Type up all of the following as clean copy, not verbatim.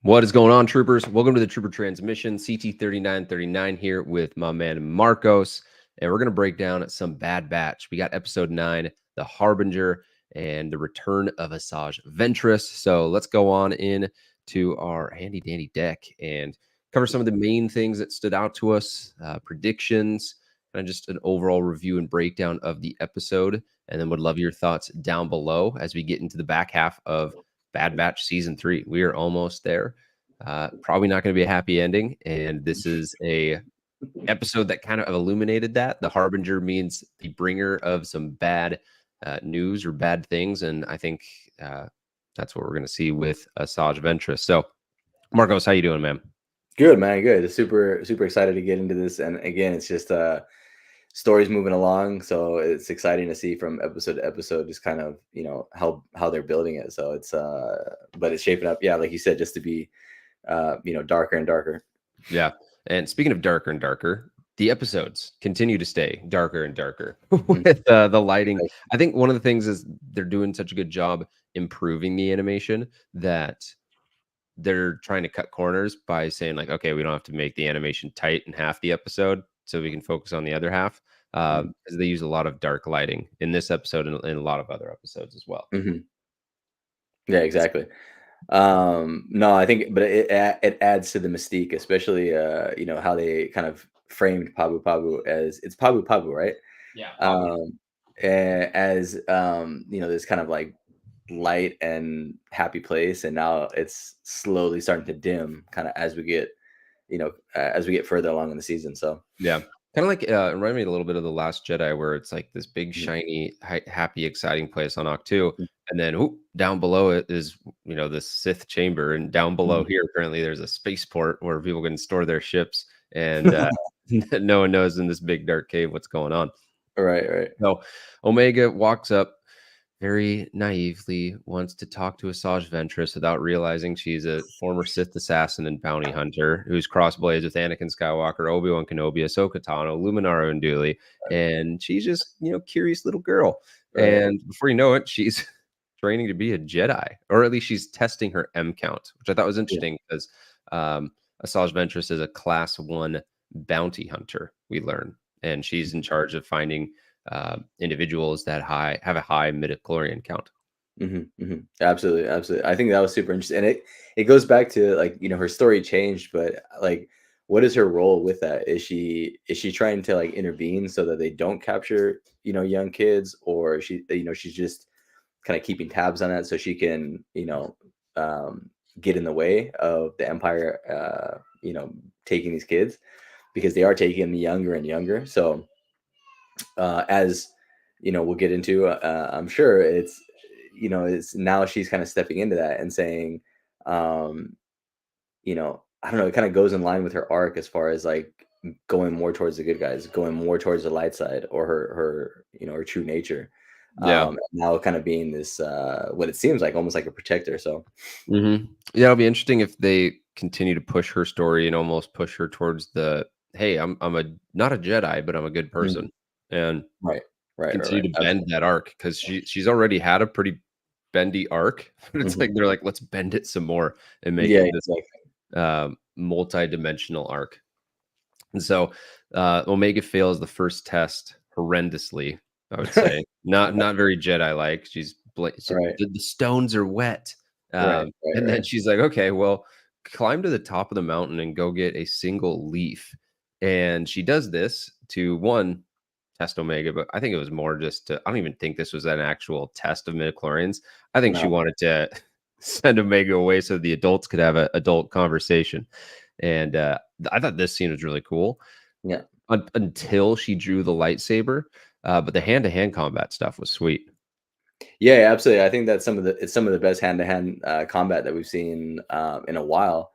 What is going on, troopers? Welcome to the Trooper Transmission, CT3939 here with my man Marcos, and we're going to break down some Bad Batch. We got episode 9, The Harbinger, and the return of Asajj Ventress. So let's go on in to our handy-dandy deck and cover some of the main things that stood out to us, predictions, and just an overall review and breakdown of the episode. And then would love your thoughts down below as we get into the back half of Bad Batch Season 3. We are almost there. Probably not going to be a happy ending. And this is a episode that kind of illuminated that. The Harbinger means the bringer of some bad news or bad things. And I think that's what we're going to see with Asajj Ventress. So, Marcos, how you doing, man? Good, man. Good. Super excited to get into this. And again, it's just stories moving along, so it's exciting to see from episode to episode just kind of how they're building it. So it's but it's shaping up, like you said, just to be darker and darker. Yeah. And speaking of darker and darker, the episodes continue to stay darker and darker with the lighting. I think one of the things is they're doing such a good job improving the animation that they're trying to cut corners by saying like, okay, we don't have to make the animation tight in half the episode so we can focus on the other half. Because they use a lot of dark lighting in this episode and in a lot of other episodes as well. Yeah, exactly. No, I think, but it adds to the mystique, especially how they kind of framed Pabu Pabu as it's Pabu Pabu, right? Yeah. As this kind of like light and happy place, and now it's slowly starting to dim kind of as we get further along in the season. So yeah, kind of like remind me a little bit of The Last Jedi, where it's like this big shiny happy exciting place on Octu, and then down below it is the Sith chamber, and down below here apparently there's a spaceport where people can store their ships, and no one knows in this big dark cave what's going on. Right. So Omega walks up, very naively wants to talk to Asajj Ventress without realizing she's a former Sith assassin and bounty hunter who's crossblades with Anakin Skywalker, Obi-Wan Kenobi, Ahsoka Tano, Luminara Unduli, and she's just curious little girl. Right. And before you know it, she's training to be a Jedi, or at least she's testing her M count, which I thought was interesting because Asajj Ventress is a Class 1 bounty hunter, we learn, and she's in charge of finding individuals that have a high midichlorian count. Absolutely. I think that was super interesting, and it goes back to like her story changed, but like, what is her role with that? Is she trying to like intervene so that they don't capture young kids, or she's just kind of keeping tabs on that so she can get in the way of the Empire taking these kids, because they are taking them younger and younger. So as we'll get into, I'm sure it's now she's kind of stepping into that and saying, I don't know, it kind of goes in line with her arc as far as like going more towards the good guys, going more towards the light side, or her her true nature. Now kind of being this what it seems like almost like a protector. So yeah, it'll be interesting if they continue to push her story and almost push her towards the, hey, I'm not a Jedi, but I'm a good person. And right. continue to bend that arc, because she's already had a pretty bendy arc, but it's like they're like, let's bend it some more and make it this multi-dimensional arc. And so Omega fails the first test horrendously, I would say. not very Jedi-like. She's the stones are wet. And then she's like, okay, well, climb to the top of the mountain and go get a single leaf. And she does this to test Omega, but I think it was more just I don't even think this was an actual test of midichlorians. I think she wanted to send Omega away so the adults could have an adult conversation. And I thought this scene was really cool. Yeah. Until she drew the lightsaber. But the hand-to-hand combat stuff was sweet. Yeah, absolutely. I think that's some of the best hand-to-hand combat that we've seen in a while.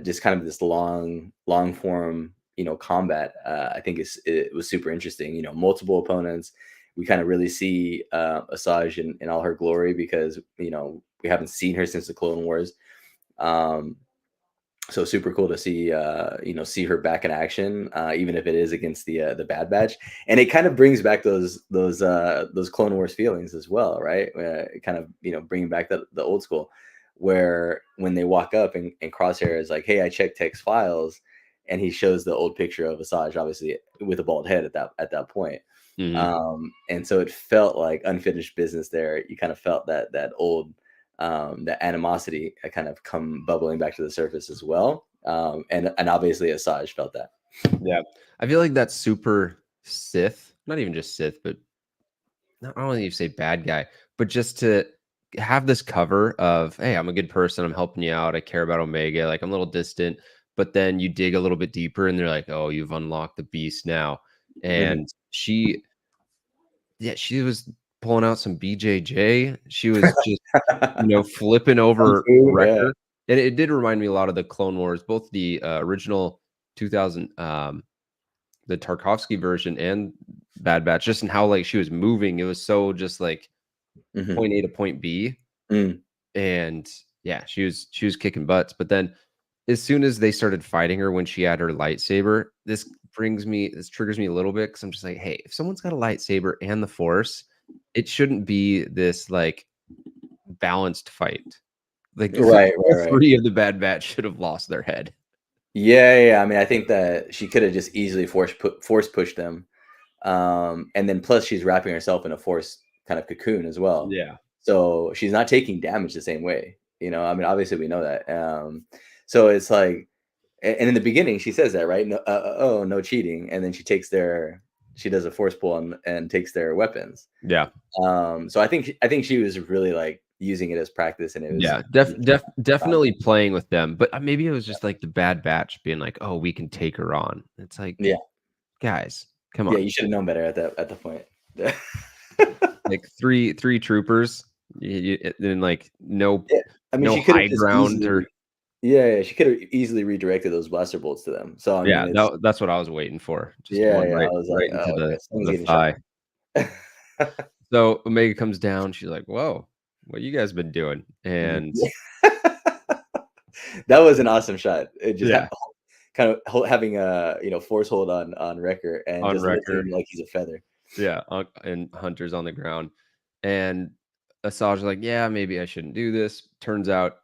Just kind of this long form combat. I think it was super interesting. Multiple opponents. We kind of really see Asajj in all her glory, because we haven't seen her since the Clone Wars. So super cool to see see her back in action, even if it is against the Bad Batch, and it kind of brings back those Clone Wars feelings as well, right? Kind of bringing back the old school, where when they walk up and Crosshair is like, "Hey, I checked text files," and he shows the old picture of Asajj, obviously with a bald head at that point. Mhm. And so it felt like unfinished business there. You kind of felt that old that animosity kind of come bubbling back to the surface as well. And obviously Asajj felt that. Yeah. I feel like that's super Sith, not even just Sith, but I don't even say bad guy, but just to have this cover of, hey, I'm a good person, I'm helping you out, I care about Omega, like I'm a little distant, but then you dig a little bit deeper and they're like, oh, you've unlocked the beast now. Mhm. And she was pulling out some BJJ. She was just, flipping Kung over Fu, yeah. Wrecker. And it did remind me a lot of the Clone Wars, both the original 2000, the Tarkovsky version and Bad Batch, just in how like she was moving. It was so just like Mhm. point A to point B. Mm. And yeah, she was kicking butts. But then as soon as they started fighting her when she had her lightsaber, this triggers me a little bit because I'm just like, hey, if someone's got a lightsaber and the force, it shouldn't be this like balanced fight. Like Right, right, all right. three of the Bad Batch should have lost their head. Yeah, yeah, yeah. I mean, I think that she could have just easily force pushed them. And then plus she's wrapping herself in a force kind of cocoon as well. Yeah. So she's not taking damage the same way. I mean, obviously we know that. So it's like, and in the beginning she says that, right? No, oh, no cheating. And then she does a force pull and takes their weapons. Yeah. So I think she was really like using it as practice, and it was Yeah, definitely playing with them, but maybe it was just like the Bad Batch being like, "Oh, we can take her on." It's like, yeah, guys, come yeah. on, You should have known better at the point. like three troopers, and like Yeah, I mean, no she could have high just ground or easily, yeah, she could have easily redirected those blaster bolts to them. So I mean, yeah, it's that's what I was waiting for, just yeah, one yeah. I right was like, right into oh, okay, someone's the getting shot. thigh. So Omega comes down, she's like, "Whoa, what you guys been doing?" And Yeah. That was an awesome shot. It just yeah, kind of having a force hold on Wrecker and on just lifting record. him like he's a feather. Yeah, and Hunter's on the ground, and Asajj is like, "Yeah, maybe I shouldn't do this." Turns out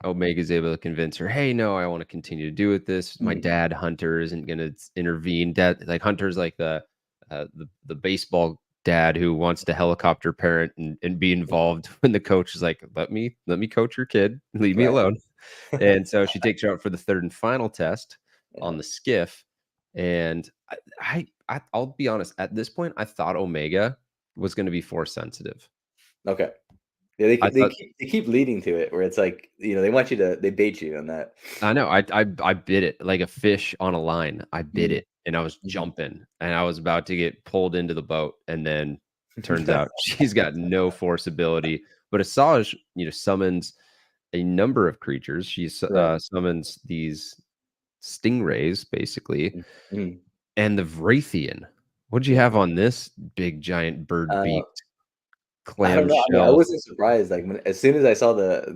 Omega's able to convince her, "Hey, no, I want to continue to do with this. My Mm, dad, Hunter, isn't gonna intervene." Dad, like Hunter's like the baseball dad who wants to helicopter parent and be involved when the coach is like, let me coach your kid, leave me right. alone." And so she takes her out for the third and final test Yeah. on the skiff. And I'll be honest, at this point, I thought Omega was going to be force sensitive. Okay. Yeah, I thought they keep leading to it where it's like, they want you to they bait you on that. I know I bit it like a fish on a line. I bit Mm, it and I was mhm. jumping and I was about to get pulled into the boat. And then turns out she's got no force ability. But Asajj, summons a number of creatures. She Right. summons these stingrays, basically, Mm, mhm. and the Vrathian. What'd you Yeah. have on this big giant Uh, bird-beaked I don't know. I mean, I clamshell? wasn't surprised. Like as soon as I saw the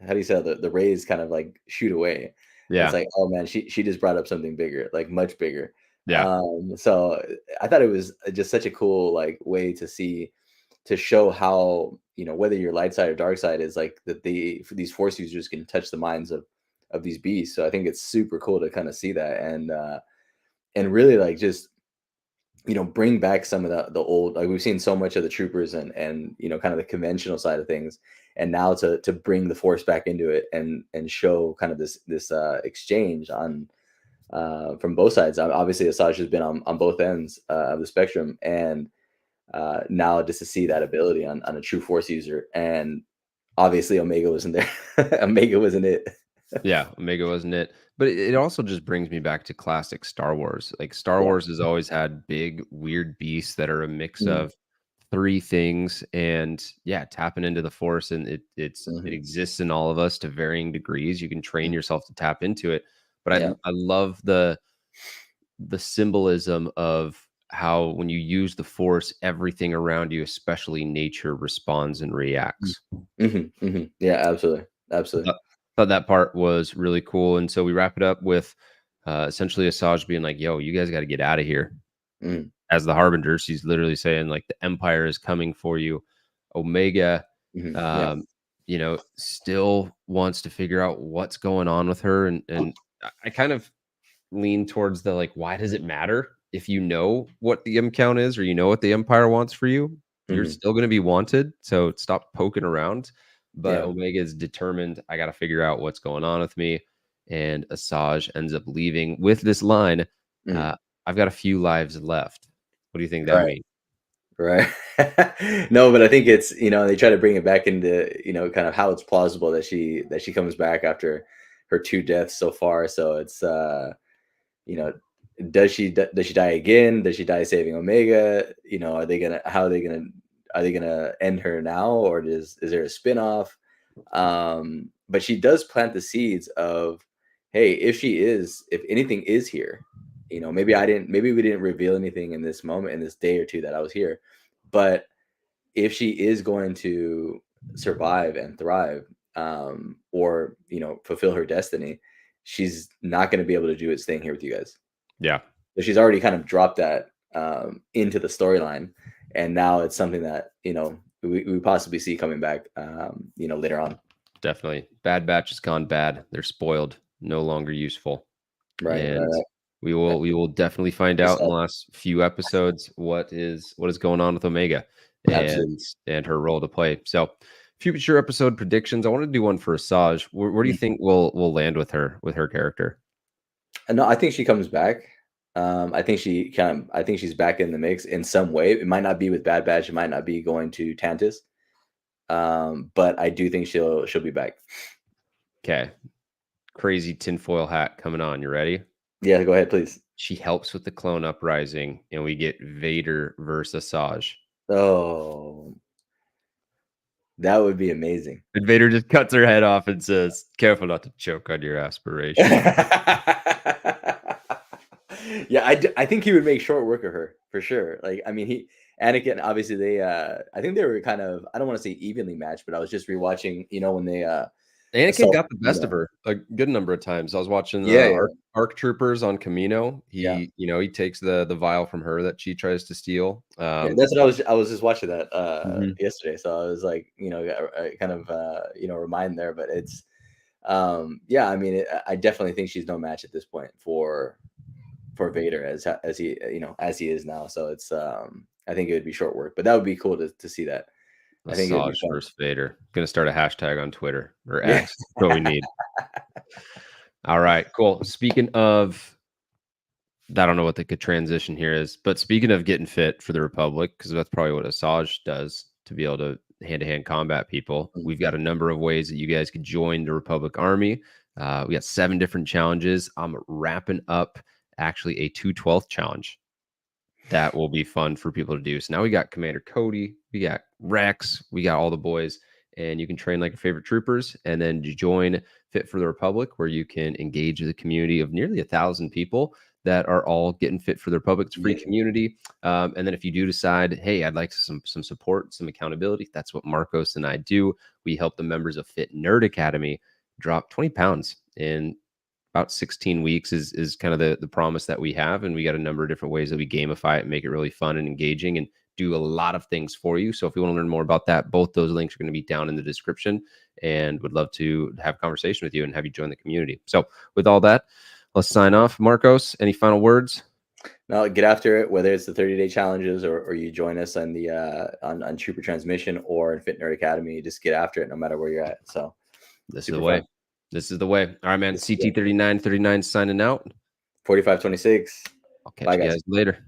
how do you say it? The rays kind of like shoot away. It's Yeah, like, oh man, she just brought up something bigger, like much bigger. yeah, So I thought it was just such a cool like way to show how whether your light side or dark side is like that these force users can touch the minds of these beasts. So I think it's super cool to kind of see that and really like just bring back some of the old, like we've seen so much of the troopers and kind of the conventional side of things, and now to bring the force back into it and show kind of this exchange on from both sides. Obviously Asajj has been on both ends of the spectrum, and now just to see that ability on a true force user, and obviously Omega wasn't there. Omega wasn't it. yeah, Omega wasn't it, but it also just brings me back to classic Star Wars. Like, Star Yeah. Wars has always had big, weird beasts that are a mix Mm, of 3 things, and, yeah, tapping into the Force, and it mhm, exists in all of us to varying degrees. You can train mm, yourself to tap into it, but yeah. I love the symbolism of how when you use the Force, everything around you, especially nature, responds and reacts. Yeah, absolutely, I absolutely. thought that part was really cool, and so we wrap it up with, essentially Asajj being like, "Yo, you guys gotta get out of here." Mm, As the Harbinger, she's literally saying, like, "The Empire is coming for you." Omega, yeah. still wants to figure out what's going on with her. And I kind of lean towards the like, why does it matter if you know what the M count is or you know what the Empire wants for you? You're Mhm. still going to be wanted. So stop poking around. But Yeah. Omega is determined. I got to figure out what's going on with me. And Asajj ends up leaving with this line. Mhm. Uh, I've got a few lives left. What do you think that Right. means? Right. No, but I think it's, they try to bring it back into, kind of how it's plausible that she comes back after her 2 deaths so far. So it's you know, does she die again? Does she die saving Omega? Are they gonna how are they gonna end her now, or is there a spinoff? But she does plant the seeds of, hey, if anything is here, maybe we didn't reveal anything in this moment, in this day or two that I was here, but if she is going to survive and thrive, or fulfill her destiny, she's not going to be able to do it staying here with you guys. Yeah, So she's already kind of dropped that into the storyline, and now it's something that we possibly see coming back, later on. definitely. Bad Batch has gone bad. They're spoiled, no longer useful. Right, right, And right. we will definitely find It's out in the last few episodes what is going on with Omega absolutely. and her role to play. So future episode predictions. I want to do one for Asajj. Where do you Mm. think we'll land with her character? And no, I think she comes back. I think she's back in the mix in some way. It might not be with Bad Batch. It might not be going to Tantus. But I do think she'll be back. Okay. Crazy tinfoil hat coming on. You ready? Yeah, go ahead, please. She helps with the clone uprising, and we get Vader versus Asajj. Oh, that would be amazing. And Vader just cuts her head off and says, "Careful not to choke on your aspirations." Yeah, I think he would make short work of her for sure. Like, I mean, Anakin, obviously I think they were kind of, I don't want to say evenly matched, but I was just rewatching, when they Anakin assault, got the best of her a good number of times. I was watching yeah, yeah, Arc Troopers on Camino. yeah. He takes the vial from her that she tries to steal. Yeah, that's what I was just watching that Mhm. yesterday. So I was like, kind of remind there, but it's yeah, I mean, I definitely think she's no match at this point for Vader as he as he is now. So it's I think it would be short work, but that would be cool to see that. I think it would be Asajj fun. versus Vader. Gonna start a hashtag on Twitter or Yeah. X. That's what we need. All right, cool. Speaking of, I don't know what the good transition here is, but speaking of getting fit for the Republic, because that's probably what Asajj does to be able to hand-to-hand combat people. Mm. We've got a number of ways that you guys could join the Republic Army. We got 7 different challenges. I'm wrapping up actually a 2/12 challenge that will be fun for people to do. So now we got Commander Cody, we got Rex, we got all the boys, and you can train like your favorite troopers, and then you join Fit for the Republic, where you can engage with a community of nearly 1,000 people that are all getting fit for the Republic. It's a free Amazing. community, and then if you do decide, hey, I'd like some support, some accountability, that's what Marcos and I do. We help the members of Fit Nerd Academy drop 20 pounds in about 16 weeks is kind of the promise that we have. And we got a number of different ways that we gamify it and make it really fun and engaging and do a lot of things for you. So if you want to learn more about that, both those links are going to be down in the description, and would love to have a conversation with you and have you join the community. So with all that, let's sign off. Marcos, any final words? No, get after it, whether it's the 30-day challenges or you join us on the on Trooper Transmission or in Fit Nerd Academy. Just get after it no matter where you're at. So This is the super way. fun. This is the way. All right, man. This is it. CT3939 signing out. 4526. I'll catch Bye, you guys. guys later.